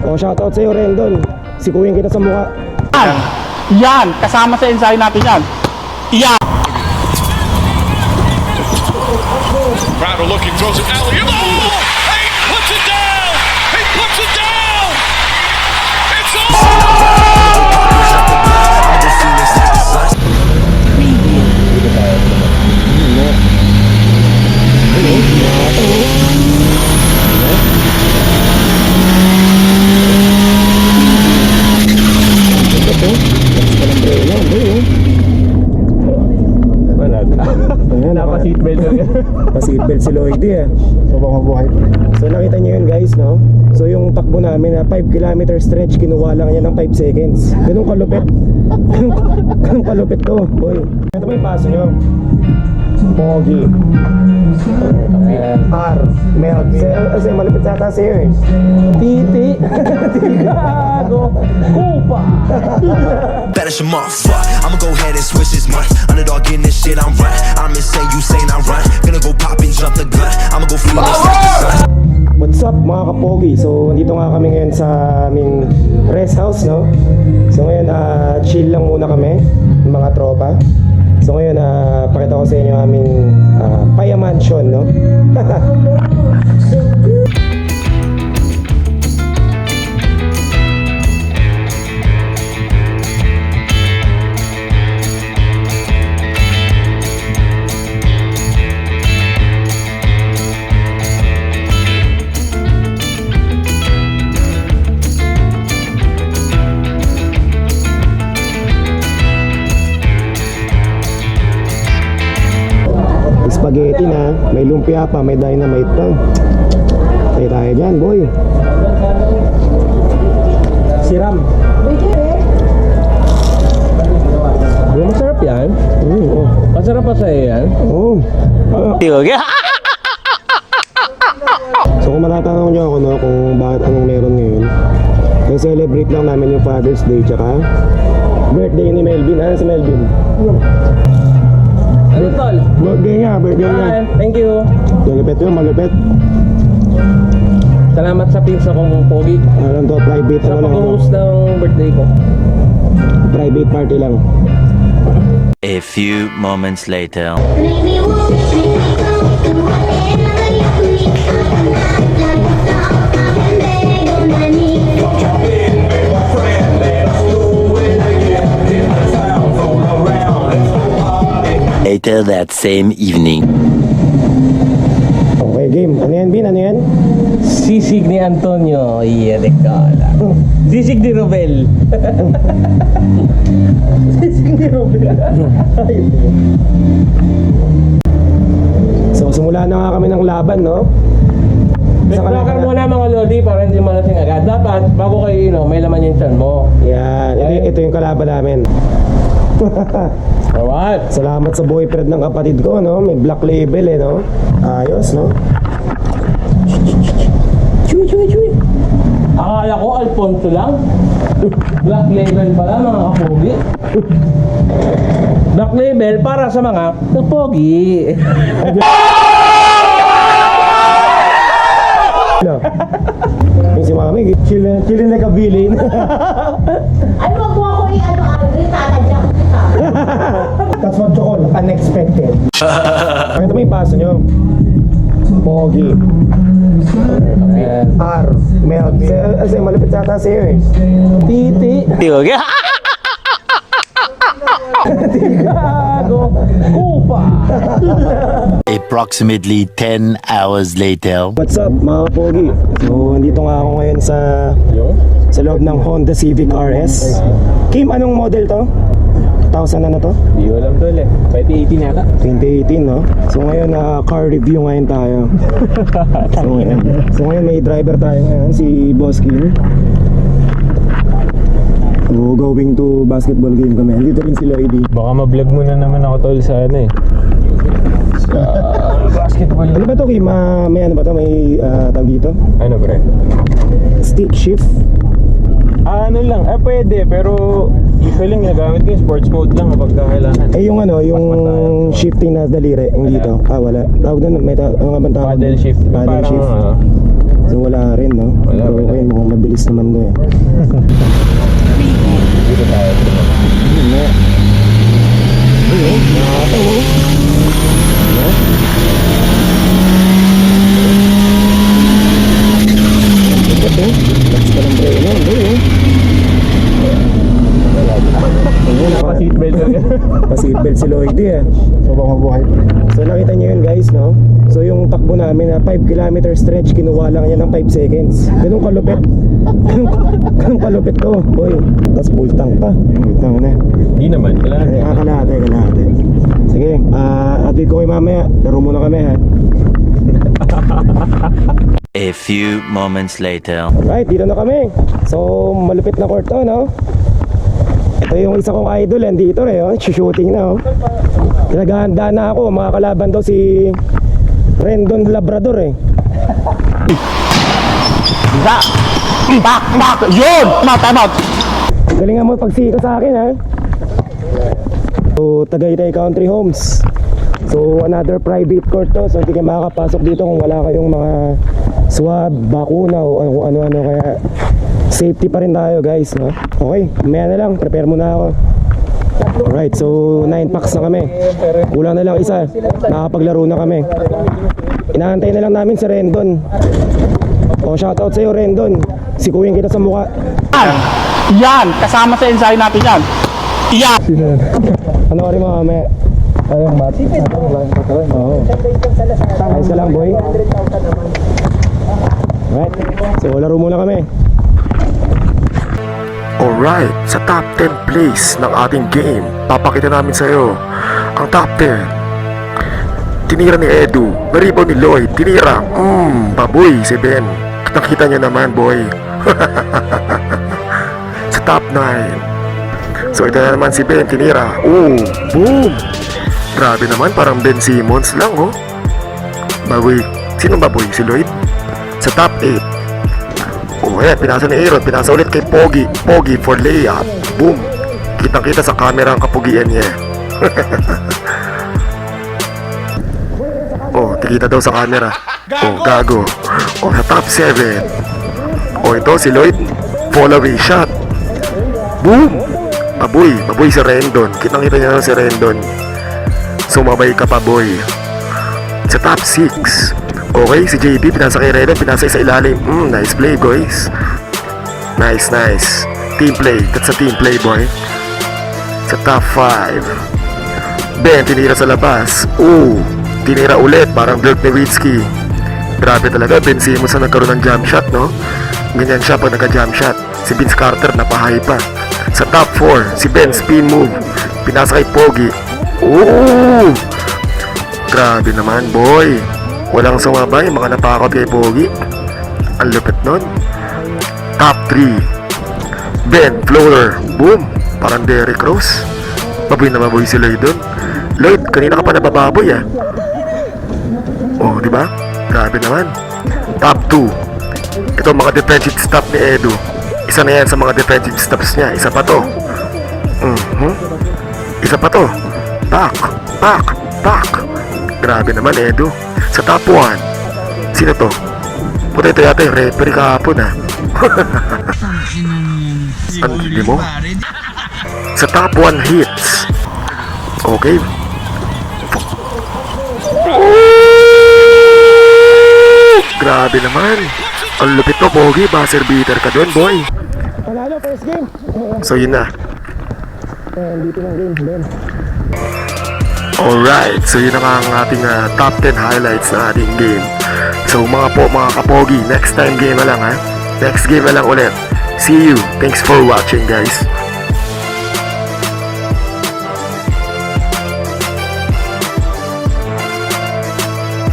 O, shoutout sa'yo, Rendon. Sikuhin kita sa mukha. Yan! Kasama sa ensayo natin yan. Yan! Crowder looking, throws it alley. Oh! He puts it down! He puts it down! It's Napa-seatbelt. Pa-seatbelt si Lloyd eh. So baka mabuhay. So nakita niyo yun guys, no? So yung takbo namin na 5 kilometer stretch, kinuha lang niya ng 5 seconds. Ganun kalupit. Ganun kalupit to, boy. Ito ba yung paso nyo? Pogi. R. Melt. Kasi malupit sa sa'yo eh. Titi. Tigago. Kupa. Better some fuck. I'ma go ahead and switch this month. Underdog in this shit, I'm run. I'm insane, you saying I run. Gonna go pop and jump the gun. I'ma go feed this like the sun. What's up mga kapogi? So nandito nga kami ngayon sa aming rest house, no? So ngayon chill lang muna kami, mga tropa. So ngayon pakita ko sa inyo aming Paya Mansion, no? Spaghetti na, may lumpia pa, may dynamite pa. Tayo dyan, boy. Siram. Masarap yan. Oh. Masarap pa sa'yo yan. Oh. So kung matatanong nyo ako, no, kung bakit anong meron ngayon, may celebrate lang namin yung Father's Day tsaka birthday ni Melvin. Ano si Melvin? Ano tol? Birthday niya. Thank you. Malupit yun, malupit. Salamat sa pizza kong pogi. Ano to, private Sa lang to. pag-host ng birthday ko. Private party lang. A few moments later. Later that same evening. Okay, game. Ano yan, Bin? Ano yan? Sisig ni Antonio. Iyarekala. Sisig ni Robel. Sisig ni Robel. So, simula na nga kami ng laban, no? Backwalker muna mga lodi para hindi malasing agad. Dapat, bago kayo inom, may laman yung tiyan mo. Yan. Ito yung kalaban namin. Alright. Salamat sa boyfriend ng kapatid ko, no? May black label, eh, no? Ayos, no? Chuy. Akala ko Alfonso lang. Black label pala mga kapogi. Black label para sa mga kapogi. No. Yung si mami, chillin like a villain. Ay, wag mo ako i-ano, Andre, tatadyak kita. That's what you call unexpected. Pakita mo yung paso nyo. Pogi. R. Melt. Kasi malapit sa sa'yo eh. Titi. Tigago. Kupa. Approximately 10 hours later. What's up mga pogi? So, andito nga ako ngayon sa loob ng Honda Civic RS. Kim, anong model to? 2000 na to? Hindi ko alam tol eh. 2018 yata. 2018, no? So ngayon, car review ngayon tayo. So ngayon may driver tayo ngayon, si Boss Kim. So going to basketball game kami. Dito rin si Lloydie. Baka ma-vlog mo na naman ako tol sa ano eh. Sa basketball. Ano ba to Kim? May ano ba to? May tawag dito? Ano pre? Stick shift. Ano lang, pwede pero usually ginagamit ko yung sports mode lang kapag kailangan. Eh yung ano, yung shifting na daliri, yung dito. Wala. Tawag doon, may ano nga bang tawag? Paddle shift. Paddle Parang shift. So wala rin, no? Wala, Pero wala. okay, mukhang mabilis naman to eh. Dito tayo. Bakit eh? Lakas pa ng brake yan, boy eh. Naka-seatbelt na yan. Pa-seatbelt si Lloydie eh. So baka mabuhay. So nakita niyo yun guys, no? So yung takbo namin na 5 kilometer stretch, kinuha lang yan ng 5 seconds. Ganun kalupit. Ganun kalupit to, boy. Tapos full tank pa. Full tank na. Hindi naman. Kailangan. Kalahati. Sige, update ko kayo mamaya. Laro muna kami ha. A few moments later. Right, dito na kami. So, malupit na court to, no? Ito yung isa kong idol, dito rin, oh. Shooting na, oh. Pinaghahandaan na ako, mga kalaban daw si Rendon Labrador, eh. Yun! Time out! Galingan mo pagsiko sa akin, ha? So, Tagaytay Country Homes. So, another private court to. So, hindi kayo makakapasok dito kung wala kayong mga swab, bakuna, o kung ano-ano. Kaya, safety pa rin tayo, guys, no? Okay, mamaya na lang. Prepare muna ako. Alright, so 9 packs na kami. Kulang na lang isa. Nakakapaglaro na kami. Inaantay na lang namin si Rendon. O, shoutout sa'yo, Rendon. Sikuyin kita sa mukha. Yan! Kasama sa ensayo natin yan! Yan! Ano rin mga mamaya? Ayong mat. Oo. Ayos ka lang, boy. Alright. So, laro muna kami. Alright, sa top 10 place ng ating game, papakita namin sa'yo ang top 10. Tinira ni Edu, naribaw ni Lloyd, tinira, baboy si Ben. Nakita niyo naman, boy. Sa top 9. So ito na naman si Ben, tinira, boom. Grabe naman, parang Ben Simmons lang, oh. Baboy, sino baboy? Si Lloyd? Sa top 8. Oh, ayan, pinasa ni Aaron, pinasa ulit kay Pogi. Pogi for layup. Boom. Kitang-kita sa camera ang kapugian niya. Oh, tikita daw sa camera. Oh, gago. Oh, sa top 7. Oh, ito si Lloyd. Fall away shot. Boom. Baboy si Rendon. Kitang-kita niya na si Rendon. Sumabay ka pa, boy. Sa top 6. Okay, si JB, pinasa kay Rendon, pinasa sa ilalim. Nice play, boys. Nice. Team play. That's a team play, boy. Sa top 5. Ben, tinira sa labas. Tinira ulit, parang Dirk Nowitzki. Grabe talaga, Ben Simmons na nagkaroon ng jump shot, no? Ganyan siya pag nagka-jump shot. Si Vince Carter, napahay pa. Sa top 4, si Ben, spin move. Pinasa kay Pogi. Grabe naman, boy. Walang sumabay, mga natakot kay Pogi. Ang lupit nun. Top 3. Ben, floater. Boom. Parang Derrick Rose. Baboy na baboy si Lloyd dun. Lloyd, kanina ka pa nabababoy, ah. Oh, di ba? Grabe naman. Top 2. Ito mga defensive stop ni Edu. Isa na yan sa mga defensive stops niya. Isa pa to. Isa pa to. Back. Grabe naman, Edu. Sa top 1, sino to? Puta ito yata yung referee kahapon, ha? Ano, hindi mo? Sa top 1 hits. Okay. Grabe naman. Ang lupit to, Pogi. Buzzer beater ka dun, boy. Panalo, first game. So, yun na. Dito ng game, Ben. Alright, so yun na nga ang ating top 10 highlights na ating game. So mga kapogi, next time game na lang, ha. Next game na lang ulit. See you. Thanks for watching, guys.